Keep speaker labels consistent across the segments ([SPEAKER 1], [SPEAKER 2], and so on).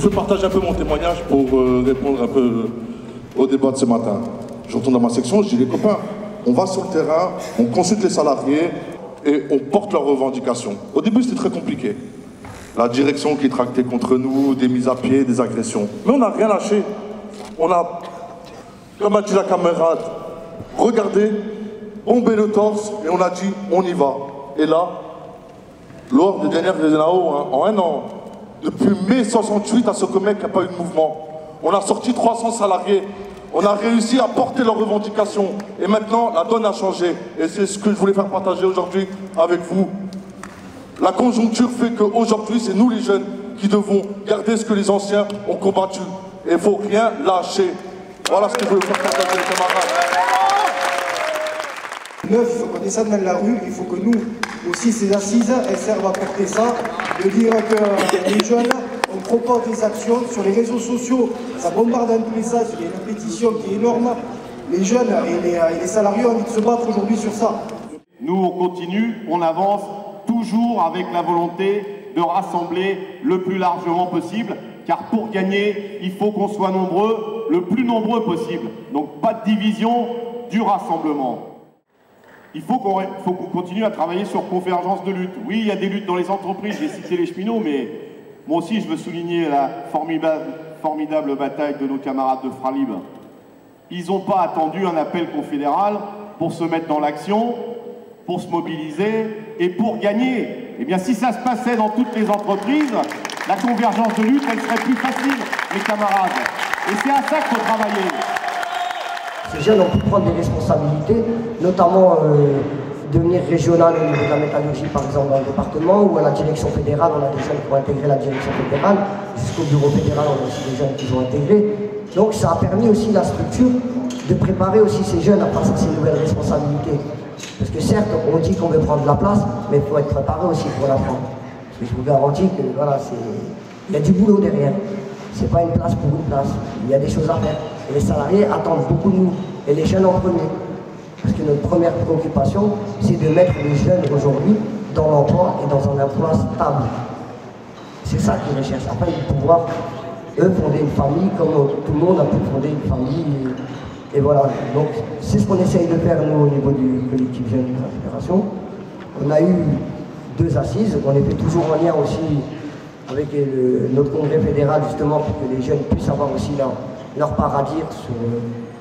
[SPEAKER 1] peux partager un peu mon témoignage pour répondre un peu au débat de ce matin. Je retourne dans ma section, je dis les copains, on va sur le terrain, on consulte les salariés et on porte leurs revendications. Au début, c'était très compliqué. La direction qui tractait contre nous, des mises à pied, des agressions. Mais on n'a rien lâché. On a, comme a dit la camarade, regardé, bombé le torse et on a dit on y va. Et là, lors des dernières NAO, en un an, depuis mai 68 à Socomec, il n'y a pas eu de mouvement. On a sorti 300 salariés. On a réussi à porter leurs revendications. Et maintenant, la donne a changé. Et c'est ce que je voulais faire partager aujourd'hui avec vous. La conjoncture fait qu'aujourd'hui, c'est nous les jeunes qui devons garder ce que les anciens ont combattu. Et il ne faut rien lâcher. Voilà ce que je voulais faire partager, les camarades.
[SPEAKER 2] Neuf, il faut qu'on descende dans la rue, il faut que nous, aussi ces assises, elles servent à porter ça, de dire que les jeunes, on propose des actions sur les réseaux sociaux, ça bombarde dans tous les sens, il y a une pétition qui est énorme, les jeunes et les salariés ont envie de se battre aujourd'hui sur ça.
[SPEAKER 3] Nous, on continue, on avance, toujours avec la volonté de rassembler le plus largement possible, car pour gagner, il faut qu'on soit nombreux, le plus nombreux possible. Donc pas de division, du rassemblement. Il faut qu'on continue à travailler sur convergence de lutte. Oui, il y a des luttes dans les entreprises, j'ai cité les cheminots, mais moi aussi je veux souligner la formidable bataille de nos camarades de Fralib. Ils n'ont pas attendu un appel confédéral pour se mettre dans l'action, pour se mobiliser et pour gagner. Eh bien, si ça se passait dans toutes les entreprises, la convergence de lutte, elle serait plus facile, mes camarades. Et c'est à ça qu'il faut travailler.
[SPEAKER 4] Ces jeunes ont pu prendre des responsabilités, notamment devenir régional au niveau de la métallurgie, par exemple, dans le département, ou à la direction fédérale, on a des jeunes qui ont intégré la direction fédérale, jusqu'au bureau fédéral, on a aussi des jeunes qui ont intégré. Donc ça a permis aussi la structure de préparer aussi ces jeunes à passer ces nouvelles responsabilités. Parce que certes, on dit qu'on veut prendre de la place, mais il faut être préparé aussi pour la prendre. Parce que je vous garantis que voilà, il y a du boulot derrière. C'est pas une place pour une place. Il y a des choses à faire. Et les salariés attendent beaucoup de nous. Et les jeunes en premier. Parce que notre première préoccupation, c'est de mettre les jeunes aujourd'hui dans l'emploi et dans un emploi stable. C'est ça qu'ils recherchent. Après, ils vont pouvoir, eux, fonder une famille comme tout le monde a pu fonder une famille. Et voilà. Donc, c'est ce qu'on essaye de faire, nous, au niveau du collectif Jeunes de la Fédération. On a eu 2 assises. On était toujours en lien aussi avec notre congrès fédéral, justement, pour que les jeunes puissent avoir aussi leur part à dire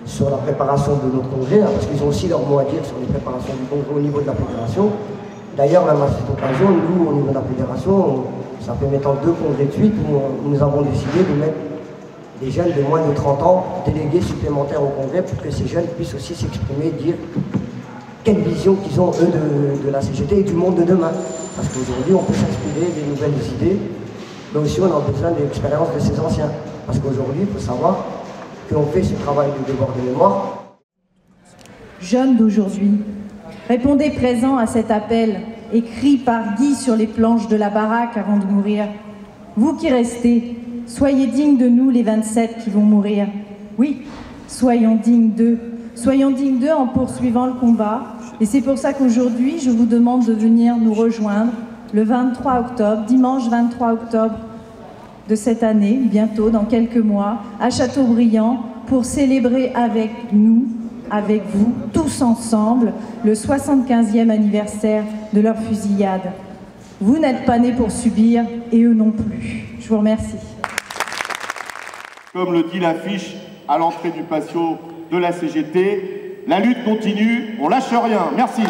[SPEAKER 4] sur la préparation de notre congrès, hein, parce qu'ils ont aussi leur mot à dire sur les préparations du congrès au niveau de la fédération. D'ailleurs, même à cette occasion, nous, au niveau de la fédération, ça fait maintenant 2 congrès de suite où nous avons décidé de mettre des jeunes de moins de 30 ans, délégués supplémentaires au congrès, pour que ces jeunes puissent aussi s'exprimer, dire quelle vision qu'ils ont, eux, de la CGT et du monde de demain. Parce qu'aujourd'hui, on peut s'inspirer des nouvelles idées, mais aussi on a besoin de l'expérience de ces anciens. Parce qu'aujourd'hui, il faut savoir qu'on fait ce travail de devoir de mémoire.
[SPEAKER 5] Jeunes d'aujourd'hui, répondez présent à cet appel écrit par Guy sur les planches de la baraque avant de mourir. Vous qui restez, soyez dignes de nous les 27 qui vont mourir. Oui, soyons dignes d'eux. Soyons dignes d'eux en poursuivant le combat. Et c'est pour ça qu'aujourd'hui, je vous demande de venir nous rejoindre le 23 octobre, dimanche 23 octobre de cette année, bientôt, dans quelques mois, à Châteaubriand, pour célébrer avec nous, avec vous, tous ensemble, le 75e anniversaire de leur fusillade. Vous n'êtes pas nés pour subir, et eux non plus. Je vous remercie.
[SPEAKER 3] Comme le dit l'affiche à l'entrée du patio de la CGT, la lutte continue, on lâche rien. Merci.